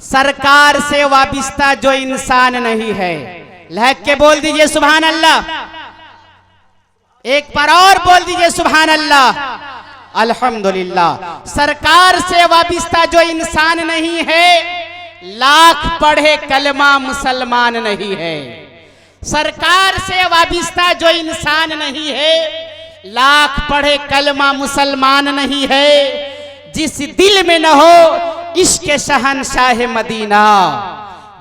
सरकार से वाबिस्ता जो इंसान नहीं है। लहक के बोल दीजिए सुभान अल्लाह। एक बार और बोल दीजिए सुभान अल्लाह, अल्हम्दुलिल्लाह। सरकार से वाबिस्ता जो इंसान नहीं है, लाख पढ़े कलमा मुसलमान नहीं है। सरकार से वाबिस्ता जो इंसान नहीं है, लाख पढ़े कलमा मुसलमान नहीं है। जिस दिल में न हो इश्क शहंशाह मदीना,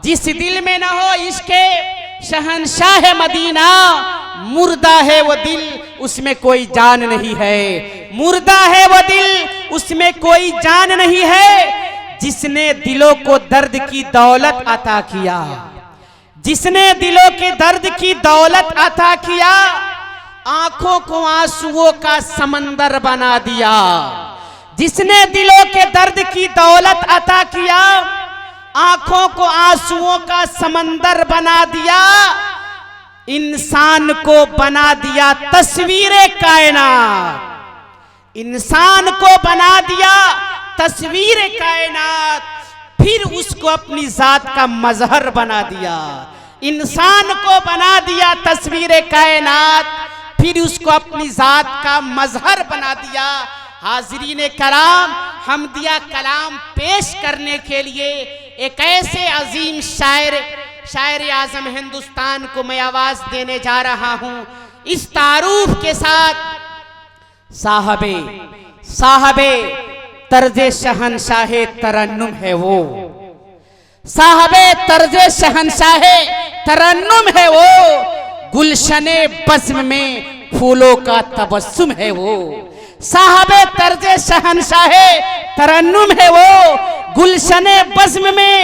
जिस दिल में न हो इश्क शहंशाह मदीना, मुर्दा है वो दिल उसमें कोई जान नहीं है। मुर्दा है वो दिल उसमें कोई जान नहीं है। जिसने दिलों को दर्द की दौलत अता किया, जिसने दिलों के दर्द की दौलत अता किया, आंखों को आंसुओं का समंदर बना दिया। जिसने दिलों के दर्द की दौलत अता किया, आंखों को आंसुओं का समंदर बना दिया। इंसान को बना दिया तस्वीरे कायनात, इंसान को बना दिया तस्वीरे कायनात, फिर उसको अपनी जात का मजहर बना दिया। इंसान को बना दिया तस्वीरे कायनात, फिर उसको अपनी जात का मजहर बना दिया। हाज़रीन कराम, हमदिया कलाम पेश करने के लिए एक ऐसे अजीम शायर आजम हिंदुस्तान को मैं आवाज देने जा रहा हूं। इस तारुफ के साथ साहबे तर्जे शहंशाहे तरन्नुम है वो, साहबे तर्जे शहंशाहे तरन्नुम है वो। गुलशने बज़्म में फूलों का तबस्सुम है वो, साहबे तर्जे शहंशाहे तरन्नुम है वो। गुलशने बज़्म में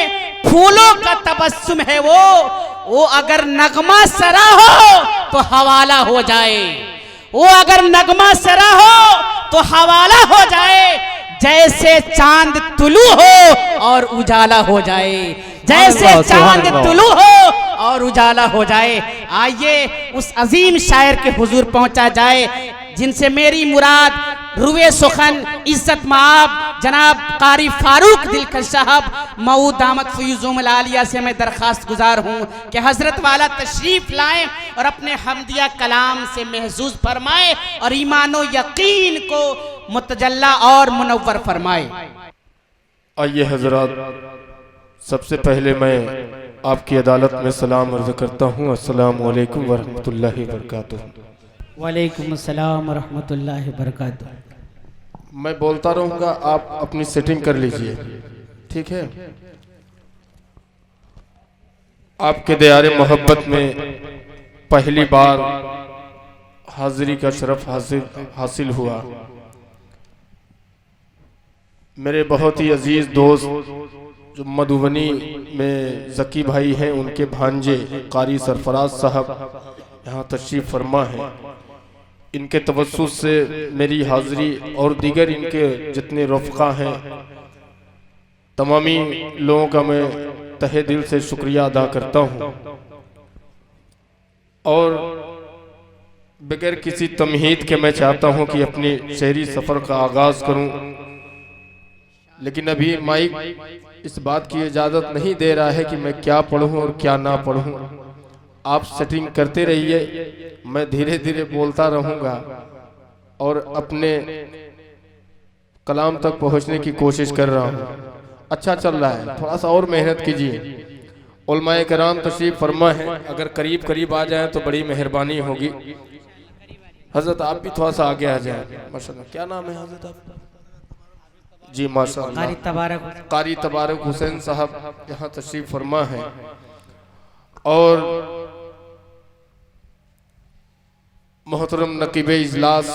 फूलों का तबस्सुम है वो अगर नगमा सरा हो तो हवाला हो जाए, वो अगर नगमा सरा हो तो हवाला हो जाए। जैसे चांद तुलू हो और उजाला हो जाए, जैसे चांद तुलू हो और उजाला हो जाए। आइए उस अजीम शायर के हुजूर पहुंचा जाए जिनसे मेरी मुराद रुए सुखन इज्जत माब जनाब कारी फारूक दिलकश साहब मऊ दामत फयूजुल आलिया से मैं दरखास्त गुजार हूँ कि हजरत वाला तशरीफ लाएं और अपने हमदिया कलाम से महसूस फरमाए और ईमानो यकीन को मुतजल्ला और मुनव्वर फरमाए। आइए हजरात, सबसे पहले मैं आपकी अदालत में सलाम अर्ज करता हूँ। अस्सलाम वालेकुम वरहमतुल्लाहि वबरकातुहू। वालेकुम अस्सलाम वरहमतुल्लाहि वबरकातुहू। मैं बोलता रहूँगा, आप अपनी सेटिंग कर लीजिए, ठीक है। आपके दयारे मोहब्बत में पहली बार हाजिरी का शरफ हासिल हुआ। मेरे बहुत ही अजीज दोस्त जो मधुबनी में ज़की भाई हैं, उनके भांजे कारी सरफराज साहब यहाँ तशरीफ फरमा है। इनके तवस्सुस से मेरी हाज़िरी और दीगर इनके जितने रफ़क़ा हैं, तमामी लोगों का मैं तहे दिल से शुक्रिया अदा करता हूँ। और बगैर किसी तमहीद के मैं चाहता हूँ कि अपनी शहरी सफ़र का आगाज़ करूँ, लेकिन अभी माइक इस बात की इजाज़त नहीं दे रहा है कि मैं क्या पढ़ूँ और क्या ना पढ़ूँ। आप सेटिंग करते रहिए, मैं धीरे धीरे बोलता रहूँगा और अपने कलाम तक पहुँचने की कोशिश कर रहा हूँ। अच्छा चल रहा है, थोड़ा सा और मेहनत कीजिए। उलमाए कराम तशरीफ फरमा है, अगर करीब करीब आ जाएं तो बड़ी मेहरबानी होगी। हजरत आप भी थोड़ा सा आगे आ जाए माशाल्लाह। क्या नाम है हजरत आप? जी माशाल्लाह, कारी तबारक हुसैन साहब यहाँ तशरीफ फरमा है। और मोहतरम नकीब इजलास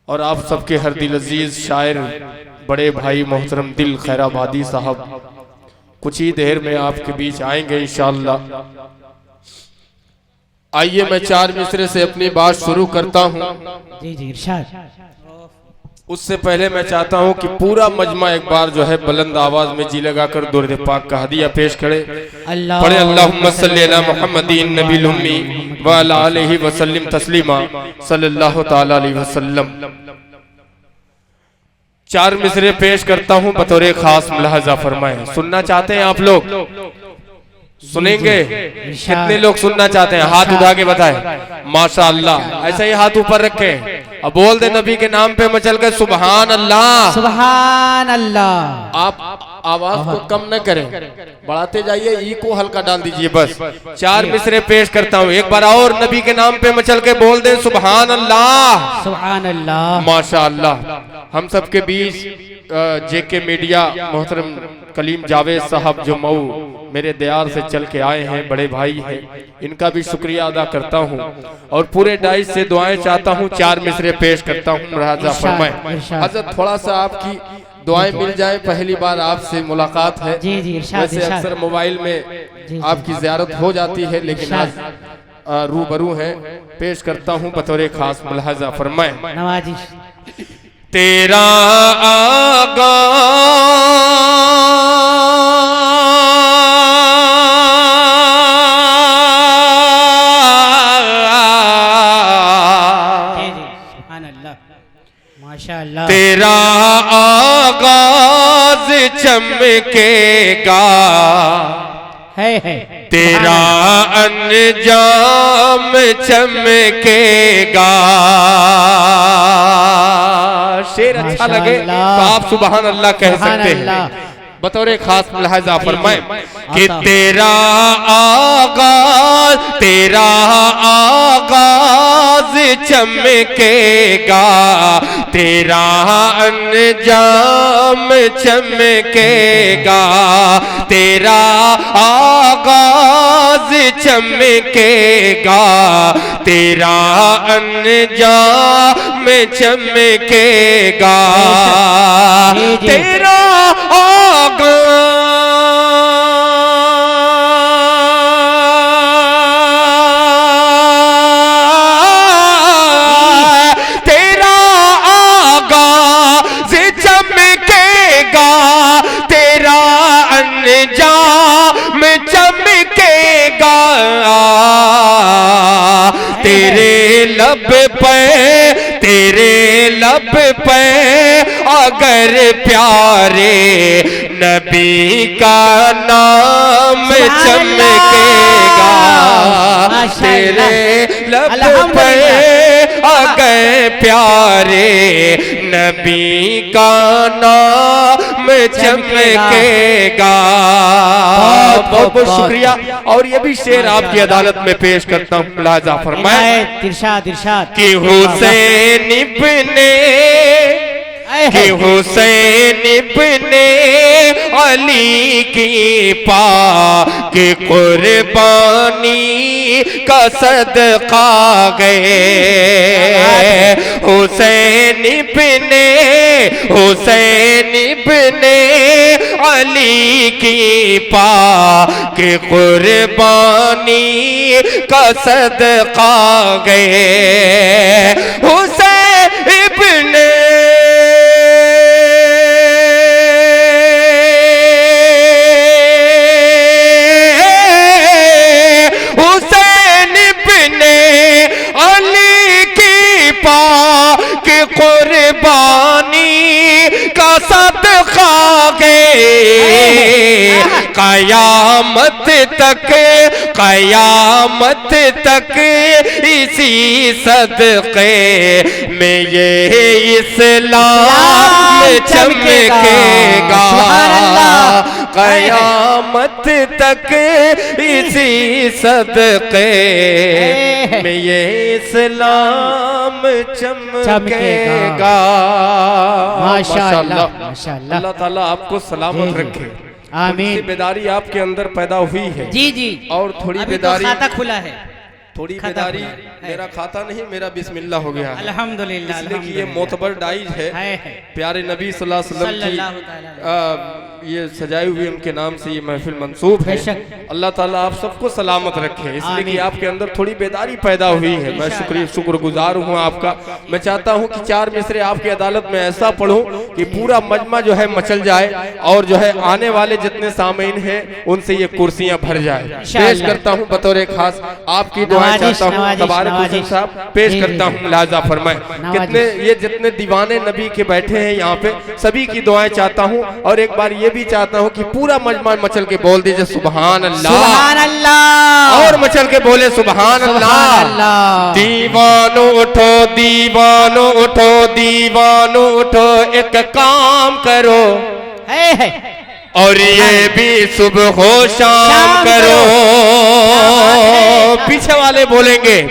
और आप सबके हर दिल अजीज शायर बड़े भाई मोहतरम दिल खैराबादी साहब कुछ ही देर में आपके बीच आएंगे इंशाअल्लाह। आइए मैं 4 मिसरे से अपनी बात शुरू करता हूँ। जी जी इरशाद। उससे पहले मैं चाहता हूं कि पूरा मजमा एक बार जो है बुलंद आवाज में जी लगाकर दुरूद पाक का हदिया पेश करे। पढ़े अल्लाहुम्मा सल्ली अला मुहम्मदिन नबील उम्मी व अला आलिहि व सल्लिम तस्लीमा सल्लल्लाहु तआला अलैहि वसल्लम। चार मिसरे पेश करता हूं बतौर खास मुलाहजा फरमाएं। सुनना चाहते हैं आप लोग? सुनेंगे? कितने लोग सुनना चाहते हैं? हाथ उठा के बताएं। माशाअल्लाह, ऐसे ही हाथ ऊपर रखें। अब बोल दे नबी के नाम पे मचल के सुभान अल्लाह। सुभान अल्लाह। आप आवाज को कम न करें, बढ़ाते जाइए, ई को हल्का डाल दीजिए बस। चार मिसरे पेश करता हूँ, एक बार और नबी के नाम पे मचल के बोल दे सुभान अल्लाह। सुभान अल्लाह। माशाअल्लाह। हम सबके बीच जेके मीडिया मोहतरम कलीम जावेद साहब जो मऊ मेरे दयार से चल के आए हैं, बड़े भाई हैं, इनका भी शुक्रिया अदा करता हूं और पूरे डाइस से दुआएं चाहता हूं। चार मिसरे पेश करता हूं, मुलाहजा फरमाएं। हजरत थोड़ा सा आपकी दुआएं मिल जाए, पहली बार आपसे मुलाकात है। जी जी, वैसे अक्सर मोबाइल में आपकी ज़ियारत हो जाती है, लेकिन आज रूबरू है। पेश करता हूं बतौर खास, मुलाहजा फरमाएं। नवाजिश। तेरा आगा माशाअल्लाह। तेरा आगाज चमकेगा है तेरा अंजाम चमकेगा। शेर अच्छा लगे तो आप सुभान अल्लाह कह सकते हैं। बतौर खास मुलाहजा फरमाएं कि तेरा आगाज चमकेगा, तेरा अंजाम चमकेगा, तेरा आगाज चमकेगा, तेरा अंजाम चमकेगा, तेरा तेरा आगाज चमकेगा, तेरा अंजाम चमकेगा, तेरे लब पे अगर प्यारे नबी का नाम चमकेगा, तेरे लब पे अगर प्यारे नबी का नाम चमकेगा। बहुत बहुत शुक्रिया। और ये भी शेर आपकी अदालत में पेश करता हूँ, मुलाहजा फरमाएं। इरशाद इरशाद। कि हुसैन इब्ने अली की पाक कुर्बानी का सदका गए। हुसैन इब्ने अली की पाक कुर्बानी का सदका गए। हुसैन इब्ने कुर्बानी का सदका गए। कयामत तक इसी सदके में ये इस्लाम चमकेगा। कयामत तक इसी सदके में ये इस्लाम चमकेगा। माशाअल्लाह। अल्लाह ताला आपको सलामत रखे। आमीन। बेदारी आपके अंदर पैदा हुई है। जी जी। और थोड़ी अभी बेदारी तो खाता खुला है। थोड़ी बेदारी मेरा खाता नहीं, मेरा बिस्मिल्लाह हो गया। अल्हम्दुलिल्लाह। इसलिए कि ये मोतबर डाइज है। प्यारे नबी सल्लल्लाहु अलैहि वसल्लम की ये सजाई हुई उनके नाम से ये महफिल मंसूब है। अल्लाह ताला आप सबको सलामत रखे। इसलिए कि आपके अंदर थोड़ी बेदारी पैदा हुई है। मैं शुक्रगुजार हूँ आपका। मैं चाहता हूँ कि चार मिसरे आपकी अदालत में ऐसा पढ़ूं कि पूरा मजमा जो है मचल जाए और जो है आने वाले जितने सामीन हैं उनसे ये कुर्सियां भर जाए। पेश करता हूँ बतौर खास आपकी दुआ चाहता हूँ नवाजिश, तबारक हुसैन नवाजिश। साहब पेश जी, करता जी, हूँ, मुलाजा फरमाएं। नवाजिश। कितने ये जितने दीवाने नबी के बैठे हैं यहाँ पे सभी की दुआएं चाहता हूँ, और एक बार ये भी चाहता हूँ कि पूरा मजमा मचल के बोल दीजिए सुभान अल्लाह, सुभान अल्लाह, और मचल के बोले सुभान सुभान अल्लाह। अल्लाह। दीवानो उठो, दीवानो उठो, दीवानो उठो, एक काम करो है और ये भी सुबह हो शाम शाम करो। क्या बात है। पीछे वाले बोलेंगे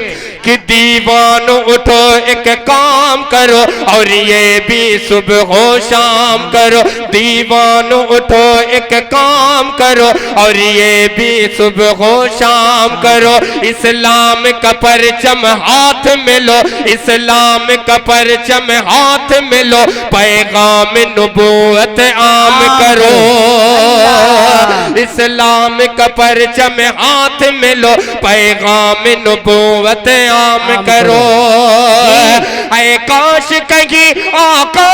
कि दीवानो उठो एक काम करो और ये भी सुबह हो शाम करो। दीवानो उठो एक काम करो और ये भी सुबह हो शाम करो। इस्लाम का परचम हाथ में लो, इस्लाम का परचम हाथ में लो, पैगाम नबूवत आम करो। इस्लाम का परचम हाथ में लो, पैगाम नबूवत आम करो। ऐ काश कहीं आका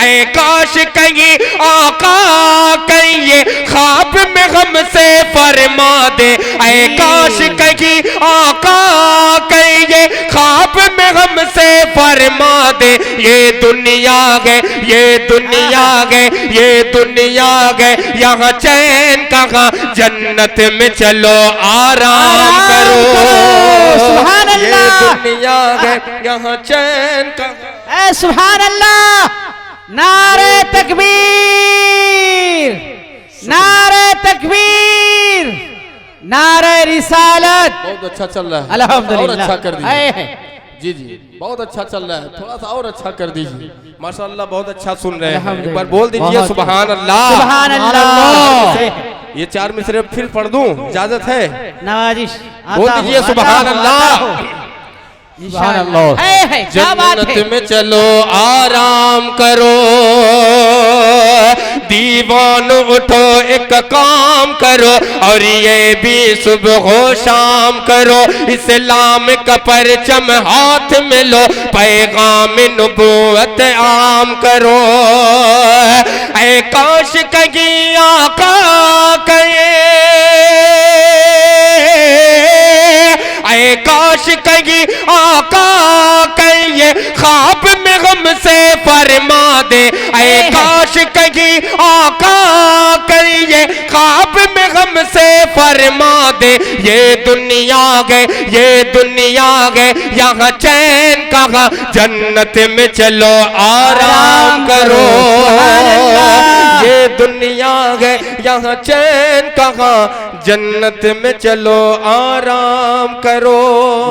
ऐ काश कहीं आका कहिए ख्वाब में हमसे फरमा दे। ऐ काश कहीं आका कहिए ख्वाब में हमसे फरमा दे। ये दुनिया है, ये दुनिया है, ये दुनिया है, यहाँ चैन कहाँ, जन्नत में चलो आराम करो। सुभान ये अल्लाह। दुनिया है, यहाँ चैन कहाँ। ए सुभान अल्लाह, नारे तकबीर, नारे तकबीर, नारे रिसालत। बहुत अच्छा चल रहा है, अल्हम्दुलिल्लाह। और अच्छा कर दीजिए। है। जी जी बहुत अच्छा चल रहा है, थोड़ा सा और अच्छा कर दीजिए। माशाअल्लाह बहुत अच्छा सुन रहे हैं। एक अल्हम्दुलिल्लाह। बार बोल दीजिए बहुत- सुभान अल्लाह। सुभान अल्लाह। ये 4 मिसरे फिर पढ़ दूं, इजाजत है? नवाजिश बोल दीजिए सुभान अल्लाह। सुभान अल्लाह। है क्या बात है। जन्नत में चलो आराम करो। दीवानो उठो एक काम करो और ये भी सुबह हो शाम करो। इस्लाम का परचम हाथ में लो, पैगाम नबूवत आम करो। ऐ काश कहीं आका कहे, ऐ काश कहीं आका कहिए ख्वाब में हमसे फरमा दे। ऐ काश कहीं आका कहिए ख्वाब में हमसे फरमा दे। ये दुनिया है, ये दुनिया है, यहाँ चैन कहाँ, जन्नत में चलो आराम करो। ये दुनिया है, यहाँ चैन कहाँ, जन्नत में चलो आराम करो।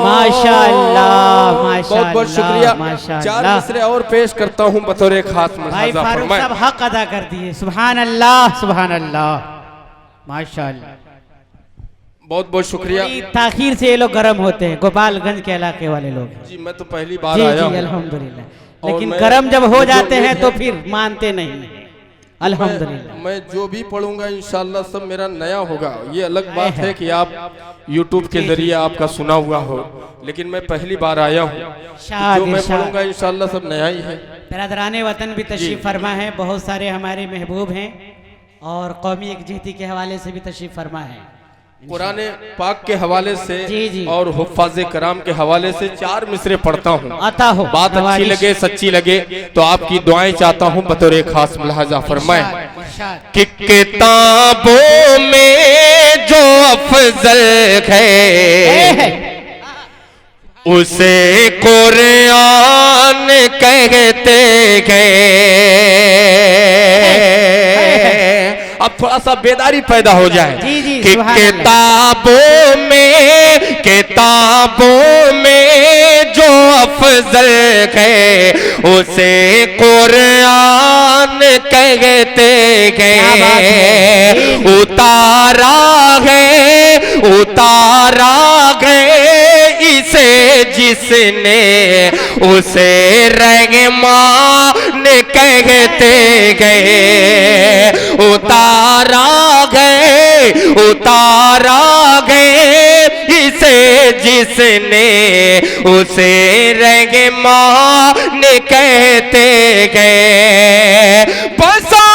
माशाअल्लाह, बहुत बहुत शुक्रिया। माशाअल्लाह। 4 मिसरे और पेश करता हूँ बतौर खास भाई मुलाजा फारूक फरमाएं। साहब हक अदा कर दिए। सुभान अल्लाह, सुभान अल्लाह, माशाअल्लाह। बहुत बहुत शुक्रिया। बड़ी ताखीर से ये लोग गर्म होते हैं, गोपालगंज के इलाके वाले लोग। जी मैं तो पहली बार जी आया जी हूँ। अल्हम्दुलिल्लाह। और लेकिन मैं- गर्म जब हो जो जाते हैं उम्मीद तो है- फिर मानते नहीं। अल्हम्दुलिल्लाह। मैं जो भी पढ़ूंगा इंशाल्लाह सब मेरा नया होगा। ये अलग बात है कि आप यूट्यूब के जरिए आपका सुना हुआ हो, लेकिन मैं पहली बार आया हूँ। जो मैं पढ़ूंगा इंशाल्लाह सब नया ही है। बिरादराने वतन भी तशरीफ फरमा है, बहुत सारे हमारे महबूब हैं और कौमी यकजहती के हवाले से भी तशरीफ फरमा है। कुरान पाक के हवाले से जी, जी। और हुफ्फाज कराम के हवाले से 4 मिसरे पढ़ता हूँ। आता हो बात अच्छी नवाजिश। लगे, सच्ची लगे तो आपकी दुआएं चाहता हूँ बतौर खास मुलाजा फरमाएं इरशाद। कि किताबों में जो अफजल है उसे कुरान कहते हैं। अब थोड़ा सा बेदारी पैदा हो जाए जी, जी, कि सुभान अल्लाह। किताबों में जो अफजल है उसे कुरान कहते हैं। उतारा है इसे जिसने उसे रहमान कहते गए। उतारा गए इसे जिसने उसे रहमान कहते गए। बसा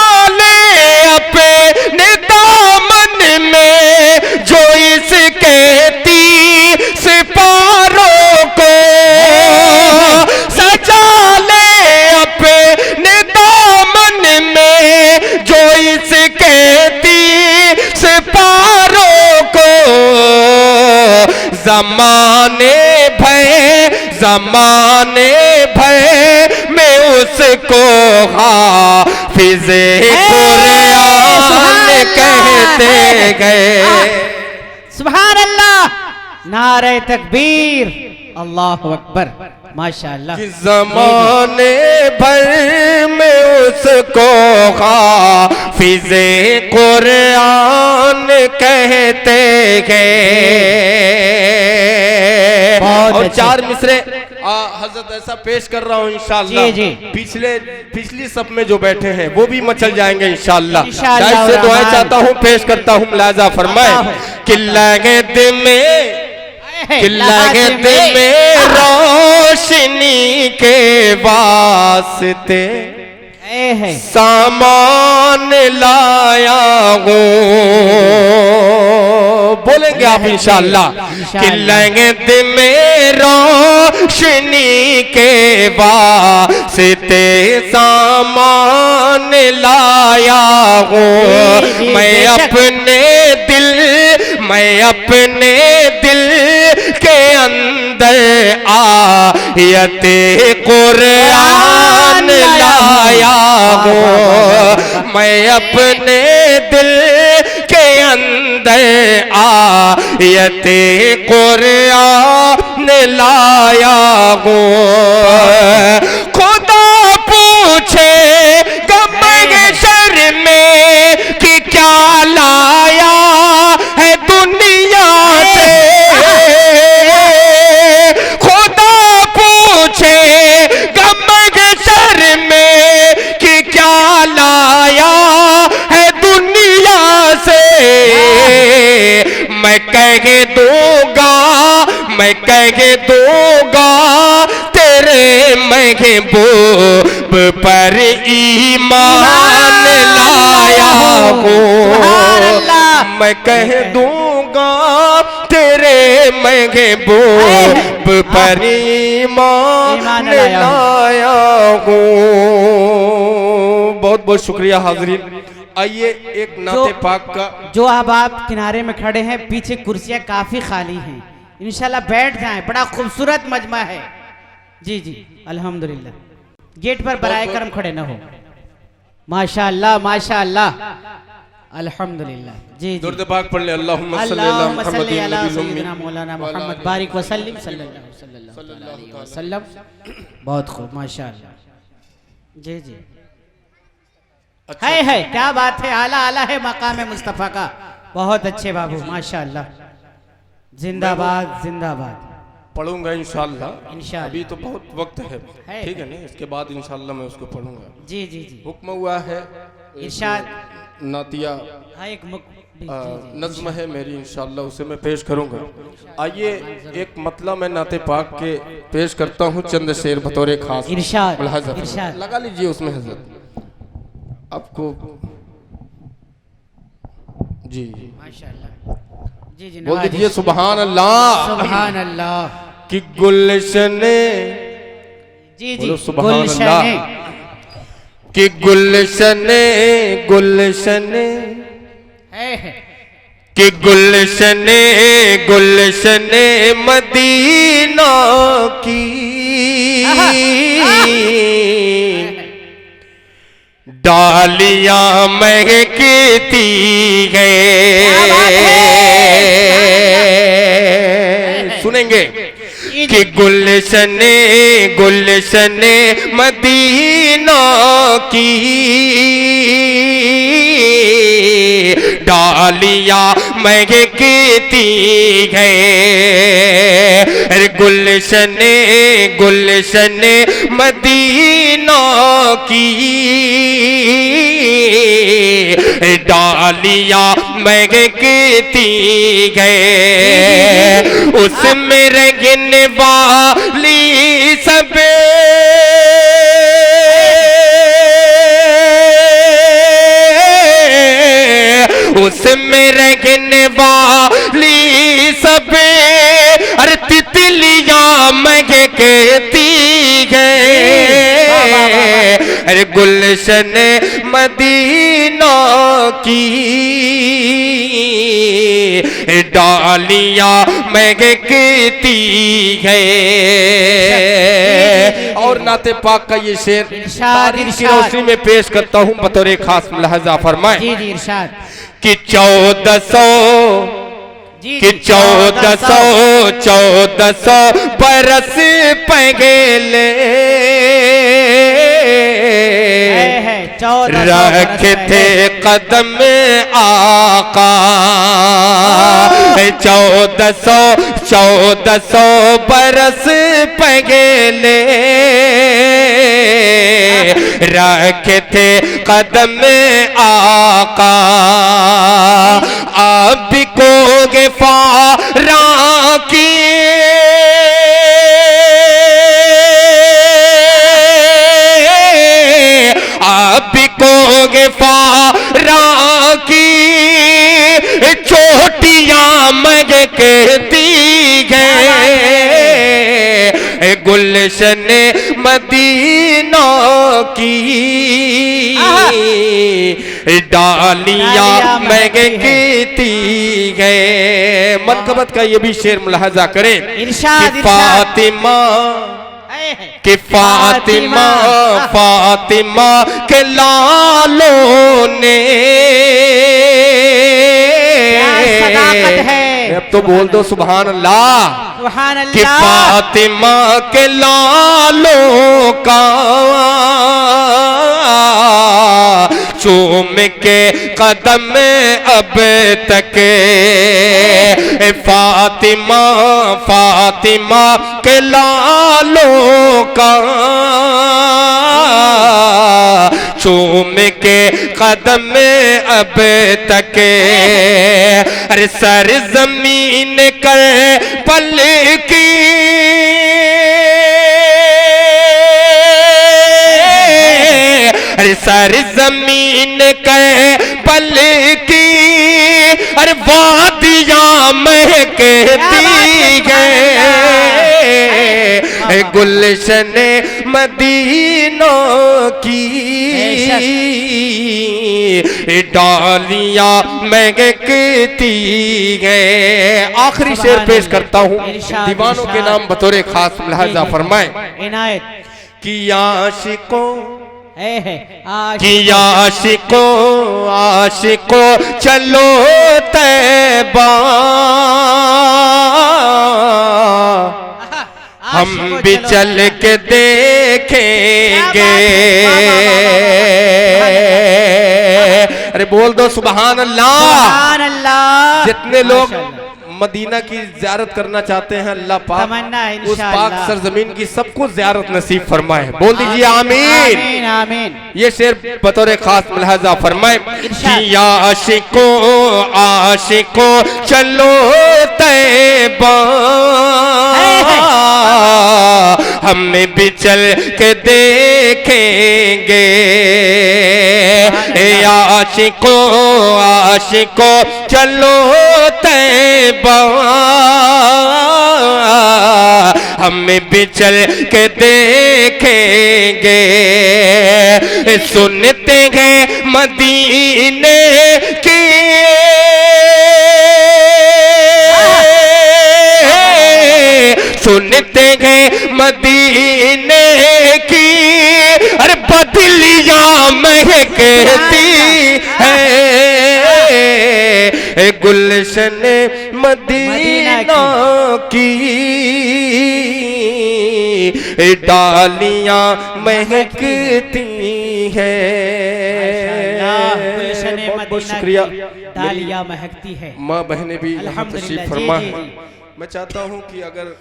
जमाने भर में उसको हाफिज़े कुरान कहते गए। सुभान अल्लाह, नारे तकबीर, अल्लाहु अकबर, माशाअल्लाह। कि ज़माने भर में उसको हाफिज़े कुरान कहते गए। और चार मिसरे हजरत ऐसा पेश कर रहा हूँ इंशाअल्लाह। जी, जी। पिछली सब में जो बैठे हैं वो भी मचल जाएंगे इंशाअल्लाह। इंशाअल्लाह से दुआएं चाहता हूँ, पेश करता हूँ, मुलाजा फरमाए। कि लगत में रोशनी के वास्ते सामान लाया हूँ। बोलेंगे आप इंशाअल्लाह। कि लगत में रोशनी के वास्ते सामान लाया हूँ। मैं अपने दिल के अंदर आयते कुरान लाया हूँ। मैं अपने दिल के अंदर आयते कुरान लाया हूँ। खुदा पूछे महशर में कि क्या लाया है दुनिया से। खुदा पूछे महशर में कि क्या लाया है दुनिया से। मैं कह दूंगा तेरे महबूब पर ईमान लाया हूँ। मैं कह दूंगा तेरे महबूब पर ईमान लाया हूँ। बहुत बहुत शुक्रिया हाज़रीन। आइए एक नाते पाक का। जो अब आप किनारे में खड़े हैं, पीछे कुर्सियां काफी खाली हैं, इंशाल्लाह बैठ जाएं। बड़ा खूबसूरत मजमा है। जी जी, अल्हम्दुलिल्लाह। गेट पर बराए करम खड़े न हो। माशाअल्लाह माशाअल्लाह, अल्हम्दुलिल्लाह। जी दुरूद पाक पढ़ ले। अल्लाहुम्मा सल्ली अला सय्यिदना मौलाना मुहम्मद बारिक व सल्लिम सल्लल्लाहु अलैहि वसल्लम। बहुत खूब, माशाअल्लाह। जी जी, अच्छा। है क्या बात है, आला आला है मकाम मुस्तफ़ा का। बहुत अच्छे बाबू, माशाअल्लाह। जिंदाबाद जिंदाबाद। पढ़ूंगा इंशाअल्लाह। इंशाअल्लाह। अभी तो बहुत वक्त है, ठीक है ना। इसके बाद इंशाअल्लाह मैं उसको पढ़ूंगा। जी जी जी, हुक्म हुआ है इरशाद नातिया एक नज़्म है मेरी, इंशाअल्लाह उसे मैं पेश करूंगा। आइए एक मतलब मैं नाते पाक के पेश करता हूँ, चंद शेर बतौर खास। इरशाद लगा लीजिए उसमें हजरत आपको। जी माशाअल्लाह। जी जी, बोल दीजिए सुभान अल्लाह। सुभान अल्लाह। कि गुलशने, जी जी, सुभान गुलशने। अल्लाह। कि गुलशने है कि गुलशने मदीना की डालियां महकती गए। सुनेंगे कि गुलशने मदीना की डालियां महकती गए। गुलशने मदीना की डालियां महकती गए। उसमें रंगने वाली सब उसमें रंगने वाली सब अरे तितलियां महकती गए। अरे गुलशन मदीना की डालियां महकती गए। और नाते पाक का ये शेर इरशाद, तारीख की इरशाद। रोशनी में पेश करता हूँ बतौर खास मुलाहजा फरमाए जी जी इरशाद कि 1400 जी कि 1400 बरस पगेले रखे थे कदम आका 1400 बरस पगेले रखे थे कदम आका आप को गिफारा की आप को गिफारा की चोटियां मग के दी गए गुलशन मदीना की डालियां मग के दी गए। मनकबत का ये भी शेर मुलाहजा करें इरशाद, कि फातिमा कि फातिमा के लालों ने सदाकत है। अब तो बोल दो सुभान अल्लाह सुभान कि अल्लाह फातिमा के लालों का चूम के कदम अब तक फातिमा के लालों का चूम के कदम अब तक अरे सर जमीन कर पल की अरे सर जमीन के पल की अरे वादियां महकती गए गुलशन मदीनों की डालियां महकती गए। आखिरी शेर पेश करता हूँ दीवानों के नाम बतौर खास मुलाहजा फरमाए इनायत कि आशिकों है कि आशिको चलो तैबा हम भी चल के देखेंगे। अरे बोल दो सुभान अल्लाह। सुभान अल्लाह। जितने लोग मदीना की ज़ियारत करना चाहते हैं अल्लाह पाक तमन्ना है उस पाक इंशाअल्लाह। सरजमीन की सबको ज़ियारत नसीब फरमाए। बोल दीजिए आमीन। आमीन आमीन। ये शेर बतौर खास मुलाहजा फरमाए कि आशिको चलो तैबा हम भी चल के देखेंगे। आशिको चलो तैबा हम भी चल के देखेंगे। सुनते हैं मदीने की सुनते हैं मदीने की अरे बदलियां महकती है गुलशन मदीना की डालियां महकती है। बहुत शुक्रिया। डालियां महकती है। माँ बहनें भी यहाँ तशरीफ फरमा है। जी। मैं चाहता हूँ कि अगर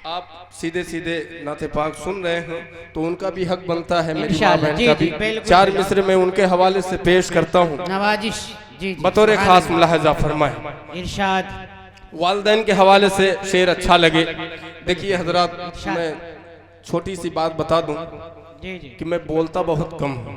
आप सीधे सीधे नाते पाक सुन रहे हो तो उनका भी हक बनता है मेरी माँ बहन का भी। चार मिसरे में उनके हवाले से पेश करता हूँ नवाजिश जी बतौर खास मुलाहजा फरमाए। इरशाद वालिदैन के हवाले से शेर अच्छा लगे। देखिए हजरात मैं छोटी सी बात बता दूं जी जी कि मैं बोलता बहुत कम हूँ।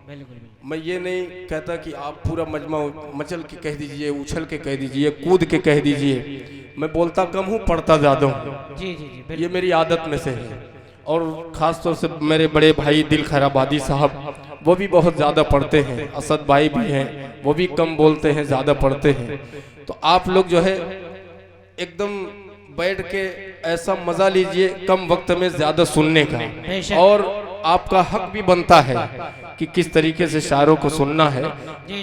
बिल्कुल मैं ये नहीं कहता कि आप पूरा मजमा मचल के कह दीजिए, उछल के कह दीजिए, कूद के कह दीजिए। मैं बोलता कम हूँ, पढ़ता ज़्यादा हूँ। जी जी जी ये मेरी आदत में से है। और ख़ास तौर से मेरे बड़े भाई दिल खैराबादी साहब वो भी बहुत ज़्यादा पढ़ते हैं। असद भाई भी हैं, वो भी कम बोलते हैं, ज़्यादा पढ़ते हैं। तो आप लोग जो है एकदम बैठ के ऐसा मजा लीजिए कम वक्त में ज्यादा सुनने का, बेशक। और आपका हक भी बनता है कि किस तरीके से शायरों को सुनना है।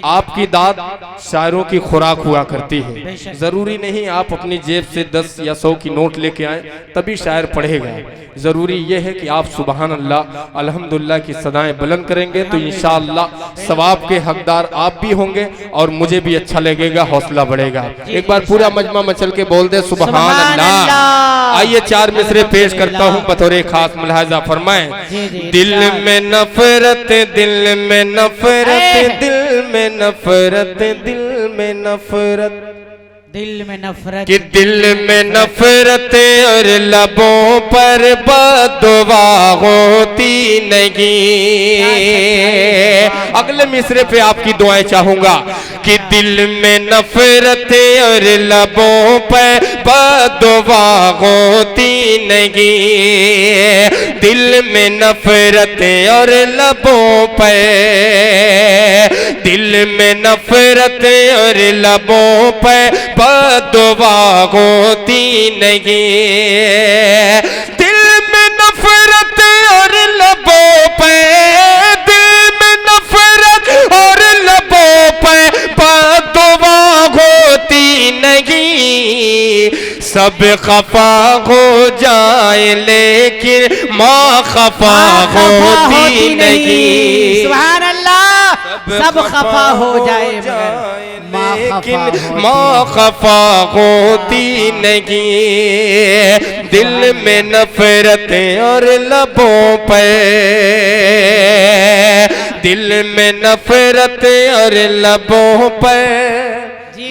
आपकी दाद शायरों की खुराक हुआ करती है। जरूरी नहीं आप अपनी जेब से 10 या 100 की नोट लेके आए तभी शायर पढ़ेगा। जरूरी यह है कि आप सुबहान अल्लाह अल्हम्दुलिल्लाह की सदाएं बुलंद करेंगे तो इंशाअल्लाह सवाब के हकदार आप भी होंगे और मुझे भी अच्छा लगेगा, हौसला बढ़ेगा। एक बार पूरा मजमा मचल के बोल दे सुबहान अल्लाह। आइए 4 मिसरे पेश करता हूँ बतौर खास मुलाहिजा फरमाएं। दिल में नफरत, दिल में नफरत, दिल में नफरत, दिल में नफरत, दिल में नफरत, कि दिल में नफरत और लबों पर बददुआ होती नहीं। अगले मिसरे पे आपकी दुआएं चाहूंगा कि दिल में नफरत और लबों पर बददुआ होती नहीं। दिल में नफरत और लबों पर, दिल में नफरत और लबों पर बददुआ होती नहीं। दिल में नफरत और लबों पे, दिल में नफरत और लबों पे बददुआ होती नहीं। सब खफा हो जाए लेकिन माँ खफा होती नहीं। सुभान अल्लाह। सब खफा हो जाए लेकिन माँ खफा होती नहीं। दिल में नफरत और लबों पे, दिल में नफरत और लबों पे।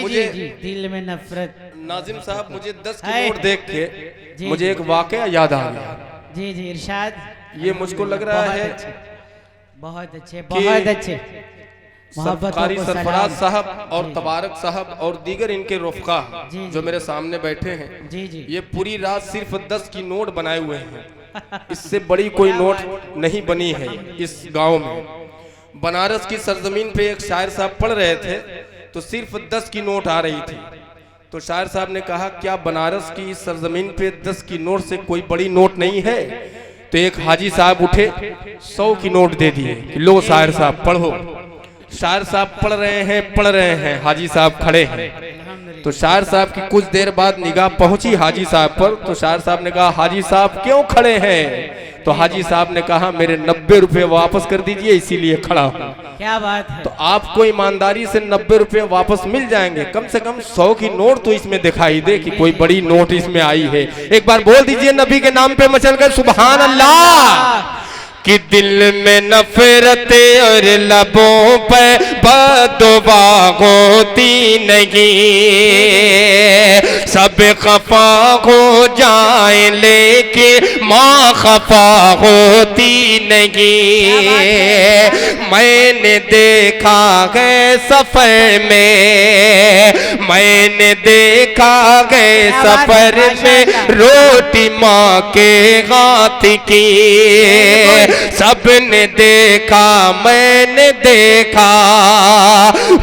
मुझे दिल में नफरत। नाजिम साहब मुझे 10 की नोट देख के मुझे एक वाकया याद आ गया। जी जी इरशाद। ये मुझको लग रहा है बहुत अच्छे, बहुत अच्छे। कारी सरफराज साहब और तबारक साहब और दीगर इनके रुफ़क़ा जो मेरे सामने बैठे हैं, जी जी, ये पूरी रात सिर्फ 10 की नोट बनाए हुए हैं। इससे बड़ी कोई नोट नहीं बनी है इस गांव में। बनारस की सरजमीन पे एक शायर साहब पढ़ रहे थे तो सिर्फ 10 की नोट आ रही थी। तो शायर साहब ने कहा क्या बनारस की सरजमीन पे 10 की नोट से कोई बड़ी नोट नहीं है? तो एक हाजी साहब उठे 100 की नोट दे दिए कि लो शायर साहब पढ़ो। शायर साहब पढ़ रहे हैं, हाजी साहब खड़े हैं। तो शायर साहब की कुछ देर बाद निगाह पहुंची हाजी साहब पर। तो शायर साहब ने कहा हाजी साहब क्यों खड़े हैं? तो हाजी साहब ने कहा मेरे 90 रुपए वापस कर दीजिए इसीलिए खड़ा हूँ। क्या बात है। तो आपको ईमानदारी से 90 रुपए वापस मिल जाएंगे। कम से कम 100 की नोट तो इसमें दिखाई दे कि कोई बड़ी नोट इसमें आई है। एक बार बोल दीजिए नबी के नाम पे मचल कर सुभान अल्लाह। कि दिल में नफरत और लबों पर बददुआ होती नहीं। सब खफा हो जाए लेकिन माँ खफा होती नहीं। मैंने देखा है सफर में, मैंने देखा है सफर में रोटी माँ के हाथ की। सबने देखा मैंने देखा,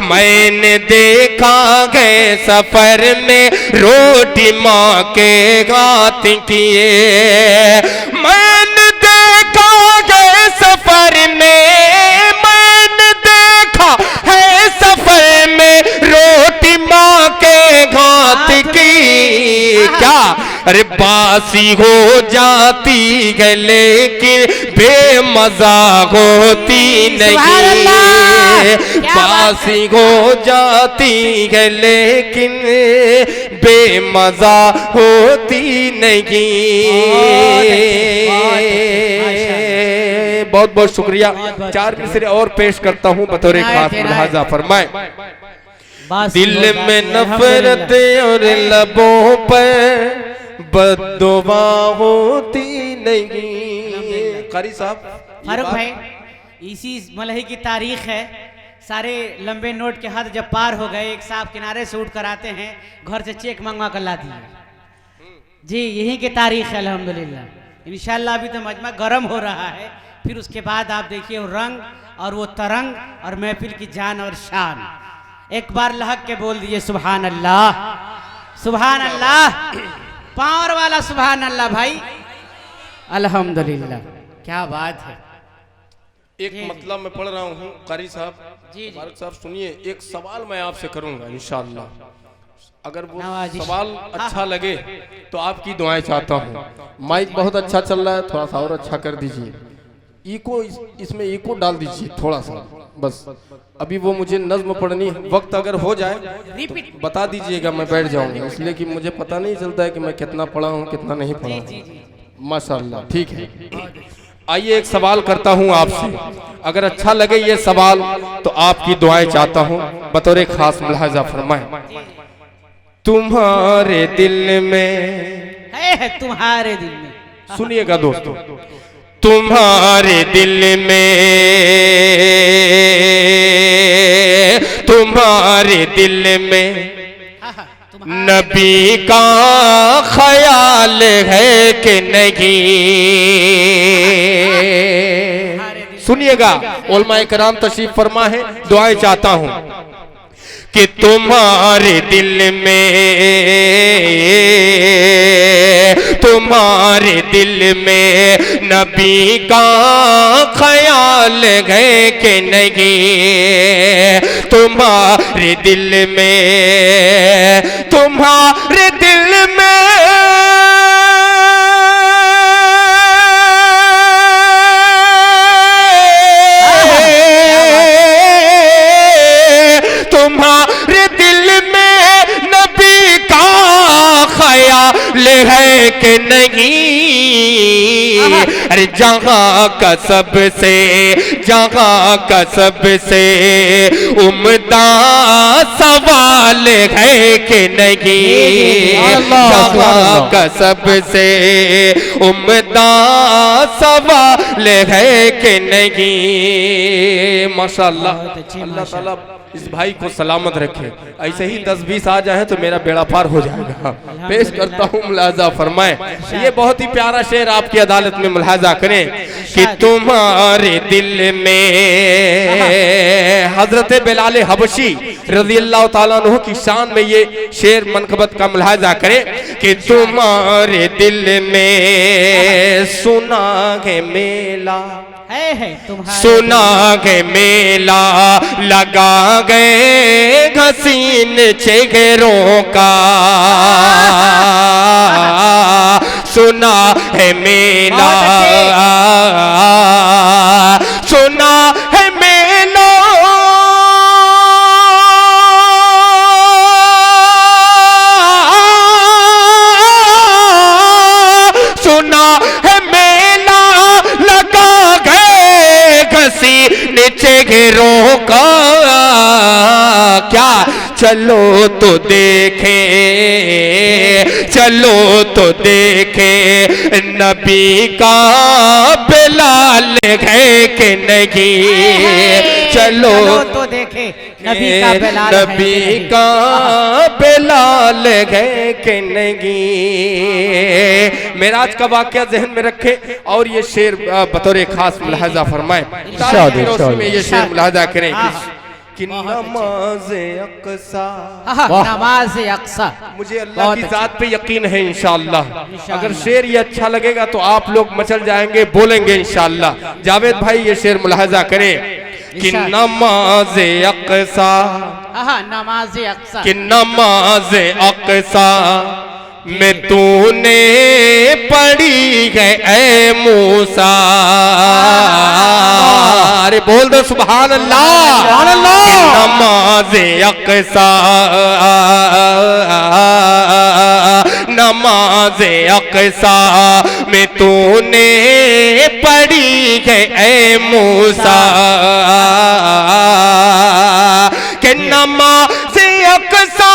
मैंने देखा गए सफर में रोटी माँ के हाथ की। मैंने देखा गए सफर में, मैंने देखा है सफर में रोटी माँ के हाथ की। क्या अरे बासी हो जाती है लेकिन बेमजा होती नहीं। बासी हो जाती है लेकिन बेमजा होती नहीं। बहुत बहुत शुक्रिया। 4 मिसरे और पेश करता हूँ बतौर खास मुलाहिजा फरमाए। दिल में नफरत और लबों पर बद्दुआ होती नहीं। कारी साहब फारूक भाई इसी मलही की तारीख है। सारे लंबे नोट के हाथ जब पार हो गए एक साहब किनारे से उठ कर आते हैं, घर से चेक मंगवा कर ला दिए। जी यही की तारीख है अल्हम्दुलिल्लाह। इंशाल्लाह अभी तो मजमा गर्म हो रहा है, फिर उसके बाद आप देखिए वो रंग और वो तरंग और महफिल की जान और शान। एक बार लहक के बोल दीजिए सुभान अल्लाह, सुभान अल्लाह। पावर वाला सुभान अल्लाह भाई, अल्हम्दुलिल्लाह, क्या बात है। एक मतलब मैं पढ़ रहा हूँ कारी साहब, जी जी फारूक साहब सुनिए, एक सवाल मैं आपसे करूंगा इंशाअल्लाह, अगर वो नवाजिश। सवाल अच्छा लगे तो आपकी दुआएं चाहता हूँ। माइक बहुत अच्छा चल रहा है, थोड़ा सा और अच्छा कर दीजिए, इको इसमें इको डाल दीजिए थोड़ा सा बस। अभी वो मुझे नज्म पढ़नी है, वक्त अगर हो जाए तो बता दीजिएगा, मैं बैठ जाऊंगा, इसलिए कि मुझे पता नहीं चलता है कि मैं कितना पढ़ा हूँ कितना नहीं पढ़ा हूँ। माशाअल्लाह, ठीक है। आइए एक सवाल करता हूँ आपसे, अगर अच्छा लगे ये सवाल तो आपकी दुआएं चाहता हूँ, बतौर खास मुलाहजा फरमाएं। तुम्हारे दिल में है तुम्हारे दिल में, सुनिएगा दोस्तों, तुम्हारे दिल में, तुम्हारे दिल में नबी का ख्याल है कि नहीं? सुनिएगा, उलमाए कराम तशरीफ फरमा है, दुआएं चाहता हूं कि तुम्हारे दिल में, तुम्हारे दिल में नबी का ख्याल है कि नहीं? तुम्हारे दिल में, तुम्हारे दिल में तुम्हारे दिल में नबी का ख्याल है कि नहीं? अरे जहाँ का सबसे, जहाँ का सबसे उम्दा सवाल है कि नहीं? जहाँ का सबसे उम्दा सवाल है कि नहीं? माशाअल्लाह, अल्लाह ताला इस भाई को सलामत रखे, ऐसे ही 10-20 आ जाए तो मेरा बेड़ा पार हो जाएगा। पेश करता हूँ, मुलाजा फरमाएं। ये बहुत ही प्यारा शेर आपकी अदालत में मुलाजा करें कि तुम्हारे दिल में, हजरत बिलाल हबशी रज़ी अल्लाह ताला अन्हु की शान में ये शेर मनकबत का मुलाजा करें कि तुम्हारे दिल में सुना है मेला, सुना के मेला लगा गए हसीन चेहरों का, सुना है मेला, सुना है मेला, सुना है मेला लगा नीचे घेरों का, क्या चलो तो देखे, चलो तो देखे नबी का बिलाल है कि नहीं? चलो तो देखे नबी का बिलाल, नबी का बिलाल है कि नहीं? मेराज का वाक़या ज़हन में रखे और ये शेर बतौर खास मुलाहजा फरमाएं, में ये शेर मुलाहजा करें कि नमाज़े अक़सा, नमाज़े अक़सा, मुझे अल्लाह की ज़ात पे यकीन है इंशाअल्लाह, अगर शेर ये अच्छा लगेगा तो आप लोग मचल जाएंगे, बोलेंगे इंशाअल्लाह। जावेद भाई ये शेर मुलाहजा करें कि नमाज़े अक़सा, नमाज़े अक़सा, कि नमाज़े अक़सा में तूने पढ़ी है ऐ मूसा, अरे बोल दो सुभान अल्लाह, नमाज़े अक़सा, नमाज़े अक़सा में तूने पढ़ी है ऐ मूसा, कि नमाज़े अक़सा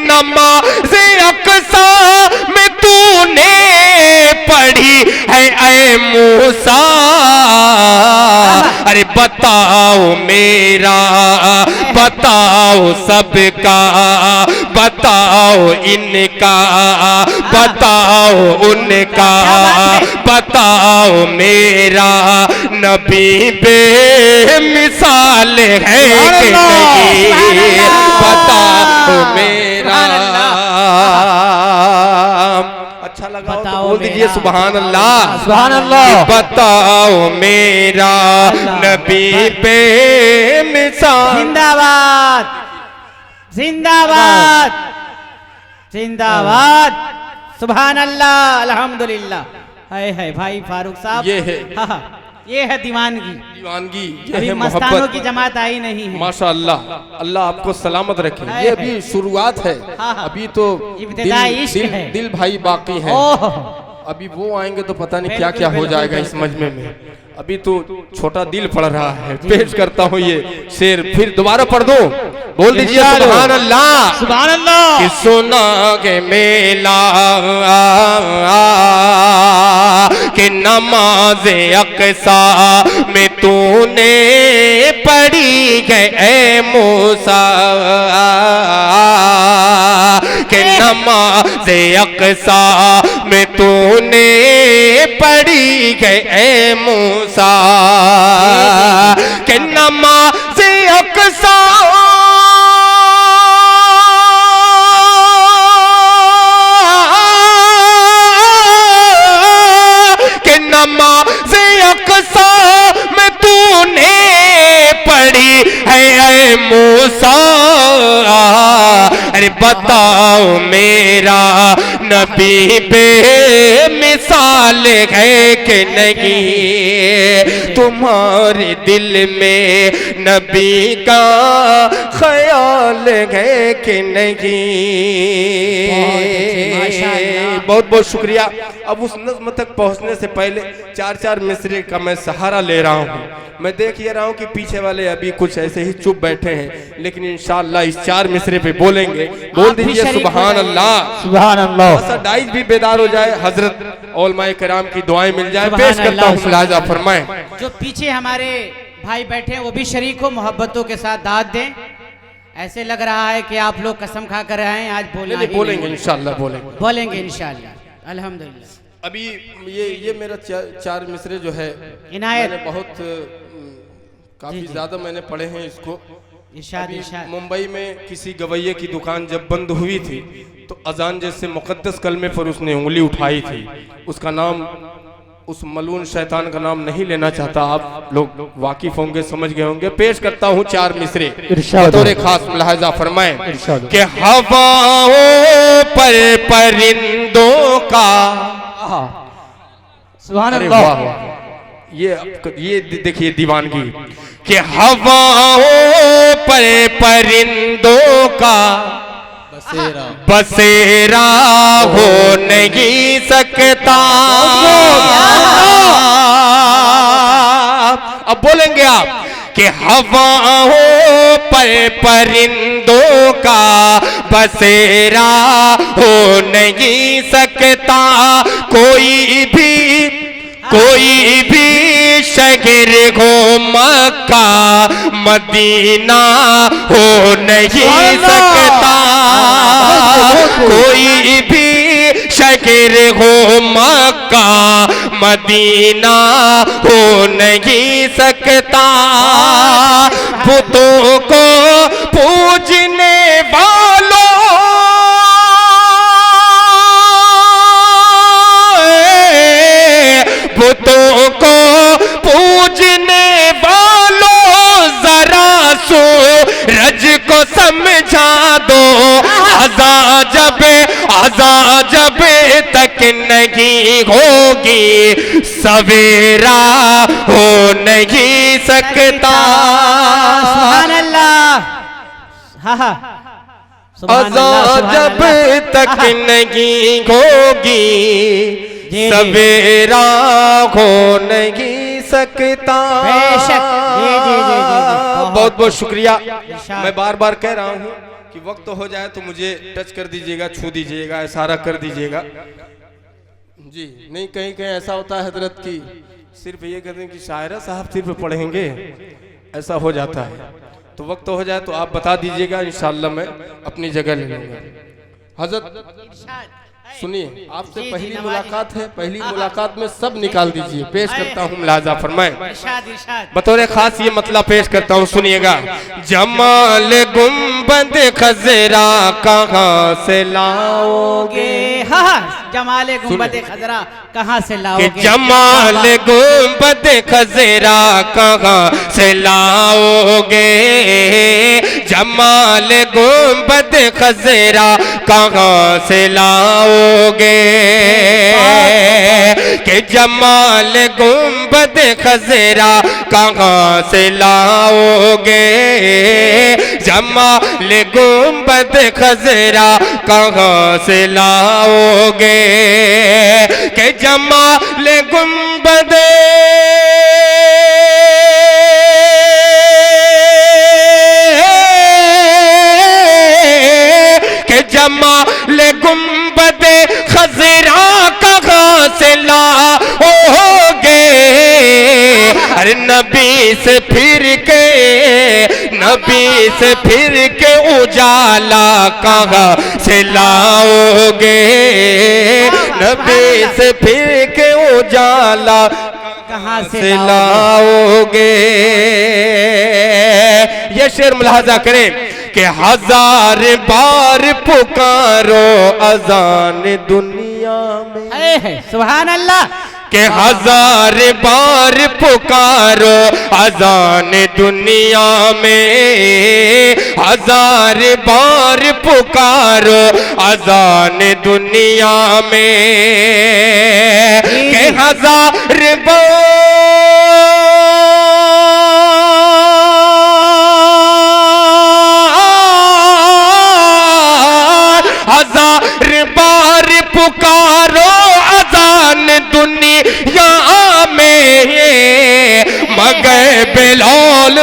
नमाज़े अक़सा में तूने पढ़ी है ऐ मूसा, अरे बताओ मेरा, बताओ सबका, बताओ इनका, बताओ उनका, बताओ मेरा नबी बेमिसाल है कि नहीं, बताओ मेरा। अच्छा लगा तो बोल दीजिए सुभान अल्लाह, सुभान अल्लाह। बताओ मेरा नबी बेमिसाल। जिंदाबाद जिंदाबाद जिंदाबाद, सुभान अल्लाह, अल्हम्दुलिल्लाह। है भाई फारूक साहब, ये है, हाँ, ये है दीवानगी। दीवानगी, ये अभी है मस्तानों मोहब्बत की जमात आई नहीं है। माशाअल्लाह, अल्लाह आपको सलामत रखे। है, ये अभी शुरुआत है, हाँ, हाँ। अभी तो इब्तिदाई इश्क दिल, है। दिल भाई बाकी है। ओह, अभी वो आएंगे तो पता नहीं क्या बिल्कुल, क्या हो बिल्कुल, जाएगा इस बिल्कुल। मजमे में। अभी तो छोटा दिल पड़ रहा है। पेश करता हूँ ये शेर, फिर दोबारा पढ़ दूं। बोल दीजिए सुभान अल्लाह, सुभान अल्लाह। कि सुना के मेला कि नमाज अक़सा में तूने पढ़ी गए मूसा, कि नमाज अक़सा में तूने पढ़ी गए मूसा, कि नमाज अक़सा के नमाज अक़सा में तूने पढ़ी है मूसा। अरे बताओ मेरा नबी बेमिसाल है कि नहीं, तुम्हारे दिल में नबी का ख्याल है कि नहीं। बहुत बहुत शुक्रिया। अब उस नज़्म तक पहुंचने से पहले चार चार मिसरे का मैं सहारा ले रहा हूँ। मैं देख ये रहा हूँ कि पीछे वाले अभी कुछ ऐसे ही चुप बैठे हैं, लेकिन इंशाअल्लाह इस चार मिसरे पे बोलेंगे। बोल आप भी दीजिए शरीक हो सुभान जाइए। अल्लाह। सुभान अल्लाह। ऐसा डाइज भी बेदार हो जाए, हजरत औलमाए कराम की दुआएं मिल जाए। सुभान पेश करता अल्लाह, हूँ, मुलाजा फरमाएं। जो पीछे हमारे भाई बैठे हैं वो भी शरीक हो, मोहब्बतों के साथ दाद दें। ऐसे लग रहा है कि आप लोग कसम खा कर आए हैं, आज बोलना ही बोलेंगे नहीं। इंशाअल्लाह बोलेंगे। बोलेंगे इंशाअल्लाह, अल्हम्दुलिल्लाह। अभी ये मेरा चार मिसरे जो है इनायत। मैंने बहुत काफी जी, जी। ज्यादा मैंने पढ़े हैं इसको। इरशाद अभी इरशाद। मुंबई में किसी गवैये की दुकान जब बंद हुई थी तो अजान जैसे मुकद्दस कलमे पर उसने उंगली उठाई थी। उसका नाम, उस मलून शैतान का नाम नहीं लेना चाहता, आप लोग वाकिफ होंगे, समझ गए होंगे। पेश करता हूँ चार मिसरे, बतौर खास मुलाहजा फरमाएं कि हवाओं पर परिंदों का। सुभान अरे अल्लाह। वाह वाह, ये देखिए दीवानगी, कि हवाओं पर परिंदों का बसेरा हो नहीं सकता। अब बोलेंगे आप कि हवाओं पर परिंदों का बसेरा हो नहीं सकता। कोई भी शहर हो मक्का मदीना हो नहीं सकता। कोई भी शहर हो मक्का मदीना हो नहीं सकता। बुतों को पूजने वालों बुतों को पूजने वालों जरा सूरज को समझा दो। आजा जब तक नहीं होगी सवेरा हो नहीं सकता। सुभान अल्लाह, हाँ हाँ, सुभान आजा अल्लाह, सुभान जब अल्लाह। तक हाँ, नहीं होगी जी। सवेरा हो नहीं सकता। बेशक, जी। बहुत बहुत शुक्रिया। इरशाद। मैं बार बार कह रहा हूँ कि वक्त हो जाए तो मुझे टच कर दीजिएगा, छू दीजिएगा, इशारा कर दीजिएगा। जी नहीं, कहीं कहीं ऐसा होता है हजरत की सिर्फ ये कहते हैं कि शायरा साहब सिर्फ पढ़ेंगे, ऐसा हो जाता है। तो वक्त हो जाए तो आप बता दीजिएगा, इंशाअल्लाह मैं अपनी जगह ले लूँगा। हजरत सुनिए, आपसे जी, पहली नवाज़िश। मुलाकात है, पहली मुलाकात में सब निकाल दीजिए। पेश करता हूँ मुलाजा फरमाएं। इरशाद इरशाद। बतौर खास ये मतलब पेश करता हूँ, सुनिएगा। जमाल गुंबद खजरा कहाँ से लाओगे, हाँ जमाले गुंबद खजरा कहाँ से कि लाओगे, जमाल गुंबद खजरा कहाँ से लाओगे, जमाल गुंबद खजरा कहाँ से लाओगे, कि जमाल गुंबद खजरा कहाँ से लाओगे, जमाल गुंबद खजरा कहाँ से लाओगे, कि जमाल गुंबद के जमाल गुंबद खजरा कहाँ से लाओगे, अरे नबी से फिर के उजाला कहाँ से लाओगे, नबी से फिर के उजाला कहाँ से लाओगे। ये शेर मुलाहाजा करें कि हजार बार पुकारो अजान दुनिया में, है सुभान अल्लाह, कि हजार बार पुकारो अजान दुनिया में, हजार बार पुकारो अजान दुनिया में, कि हजार बार पुकारो अजान दुनिया में, मगर बिलाल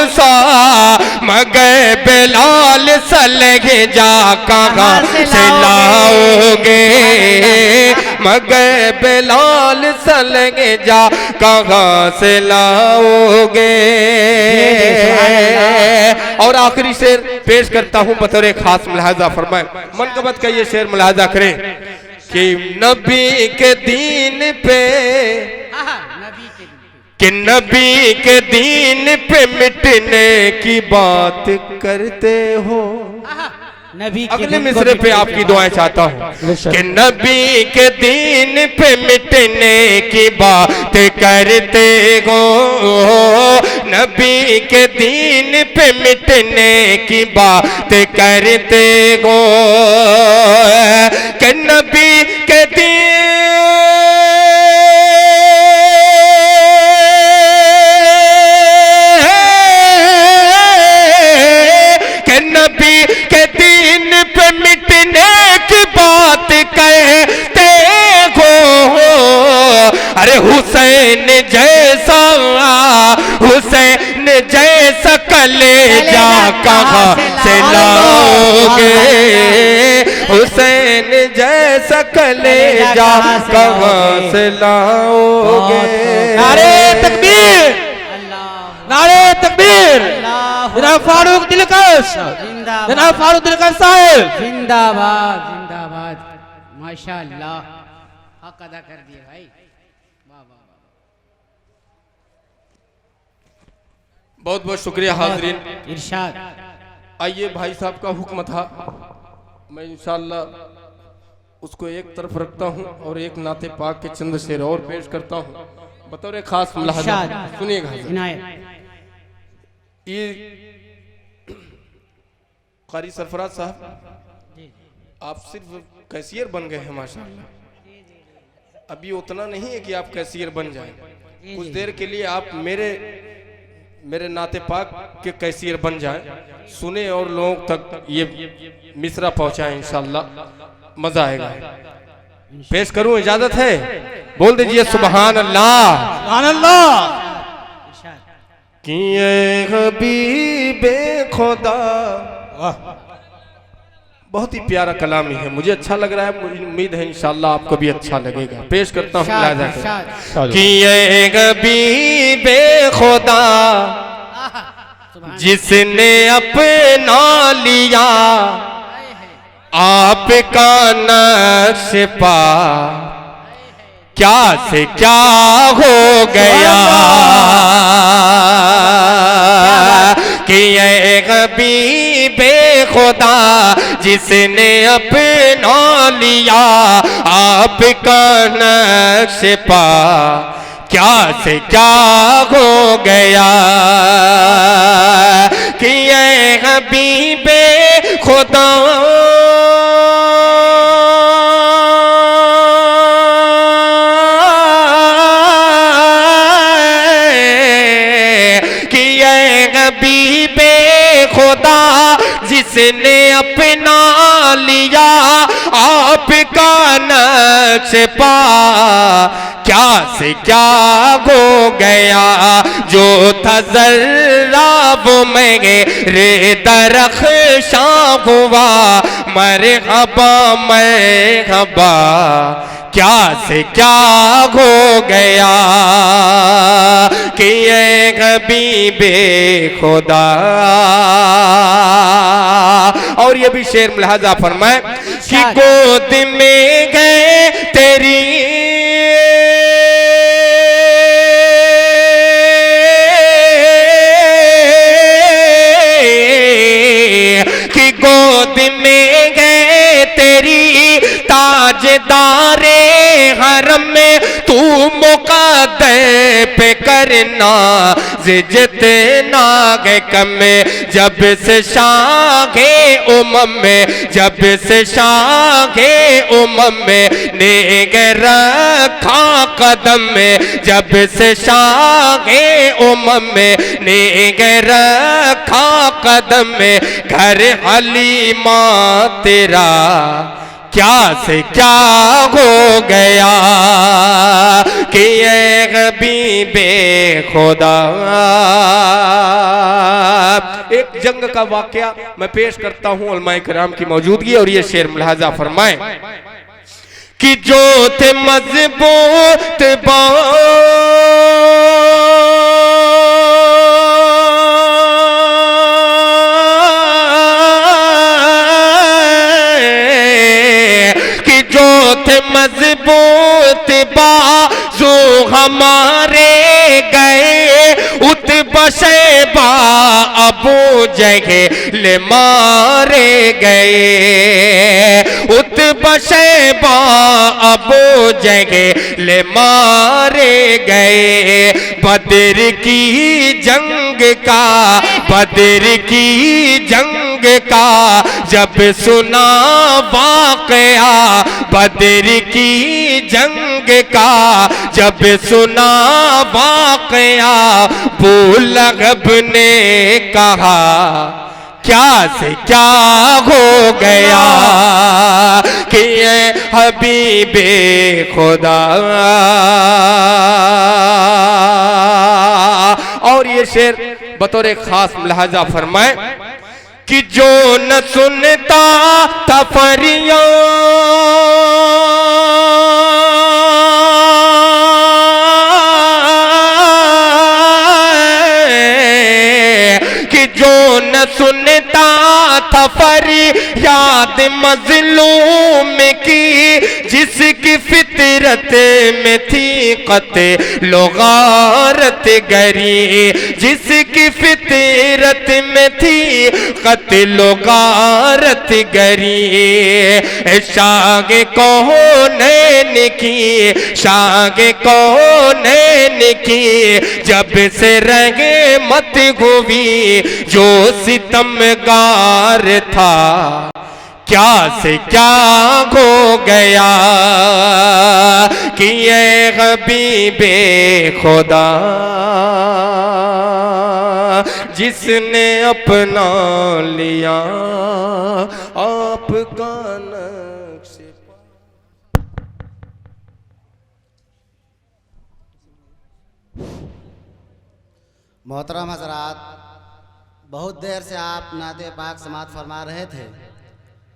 सा लगे जा कहाँ से लाओगे, मगर बिलाल सा लगे जा कहाँ से लाओगे। और आखिरी शेर पेश करता हूँ बतौर खास मुलाहाजा फरमाए। मनकबत का ये शेर मुलाहाजा करें कि नबी के दीन पे, नबी के कि नबी के दीन पे मिटने की बात करते हो। नबी के अगले दिन को मिसरे पे मिटने आपकी की दुआएं चाहता हूँ कि नबी के दीन पे मिटने की बात करते हो, नबी के दीन पे मिटने की बात करते हो, कि नबी के दीन अरे हुसैन जैसा कलेजा कहाँ से लाओगे, हुसैन जैसा कलेजा कहाँ से लाओगे। नारे तकबीर, नारे तकबीर, जनाब फारूक दिलकश, जनाब फारूक दिलकश साहब जिंदाबाद जिंदाबाद, माशाअल्लाह, हक अदा कर दिए भाई, वाह वाह। बहुत बहुत शुक्रिया हाजरीन। इरशाद। आइए, भाई साहब का हुक्म था, मैं इंशाअल्लाह उसको एक तरफ रखता हूँ और एक नाते पाक के चंद शेर और पेश करता हूँ बतौर खास मुलाहजा। इरशाद। सुनिएगा, इनायत। ये कारी सरफराज साहब, आप सिर्फ कैशियर बन गए हैं माशाअल्लाह। अभी उतना नहीं है कि आप कैशियर बन जाएं, कुछ देर के लिए आप मेरे नाते पाक के कैशियर बन जाएं, सुने और लोगों तक ये मिसरा पहुंचाएं, इंशाअल्लाह मजा आएगा। पेश करूं, इजाजत है? बोल दीजिए सुभान अल्लाह। सुभान अल्लाह। किए हबीबे खुदा बहुत ही प्यारा कलामी है, मुझे अच्छा लग रहा है, मुझे उम्मीद है इंशाअल्लाह आपको भी अच्छा लगेगा। पेश करता हूँ लाजा के। कि ये गबी बेखुदा जिसने अपना लिया आपका नक्श पा, क्या से क्या हो गया। कि ये गबी बेखुदा जिसने अपना लिया आपका नक्श पा, क्या से क्या हो गया। कि ये गबी बेखुदा खुदा जिसने अपना लिया आपका नक्श पा, क्या से क्या हो गया। जो था जर्रा वो मेरे दरख्शां हुआ, मरहबा मरहबा, क्या से क्या हो गया। कि ये गबी बेखुदा। और ये भी शेर मुलाहाजा फरमाए कि गोद में गए तेरी कि गोद में गए तेरी ताजदारे हरम में तू मुक़द्दर पे करना जितना गए कम में। जब से शागे उमम में, जब से शागे उमम में नेगे रखा कदम में, जब से शागे उमम में नेगे रखा कदम में। घर हलीमा तेरा क्या से क्या हो गया। कि ये गबी बेखुदा। एक जंग का वाकया मैं पेश करता हूँ उलमाए किराम की मौजूदगी, और ये शेर मुलाहाजा फरमाएं कि जो थे मजबूत मजबूत बाजू हमारे गए उतबा शैबा अबू जगह ले मारे गए। उतबा शैबा अबू जगह ले मारे गए। बदर की जंग का, बदर की जंग का जब सुना वाकया, बदर की जंग का जब सुना वाकया, बुलगब ने कहा क्या से क्या हो गया। कि ये हबीबे खुदा। और ये शेर बतौर एक खास मुलाहाजा फरमाए कि जो न सुनता था फरियाद, कि जो न सुनता था फरियाद मजलूम की, जिसकी फितरत में थी कते लोगारत गरी, जिसकी फितरत में थी कते लोगारत गरी। शागे कौनैन की, शागे कौनैन की जब से रंगे मत हुई, जो सितमगार था क्या से क्या हो गया। कि ये हबीबे खुदा जिसने अपना लिया आपका नक्श। मोहतरम हजरात, बहुत देर से आप नाते पाक समात फरमा रहे थे।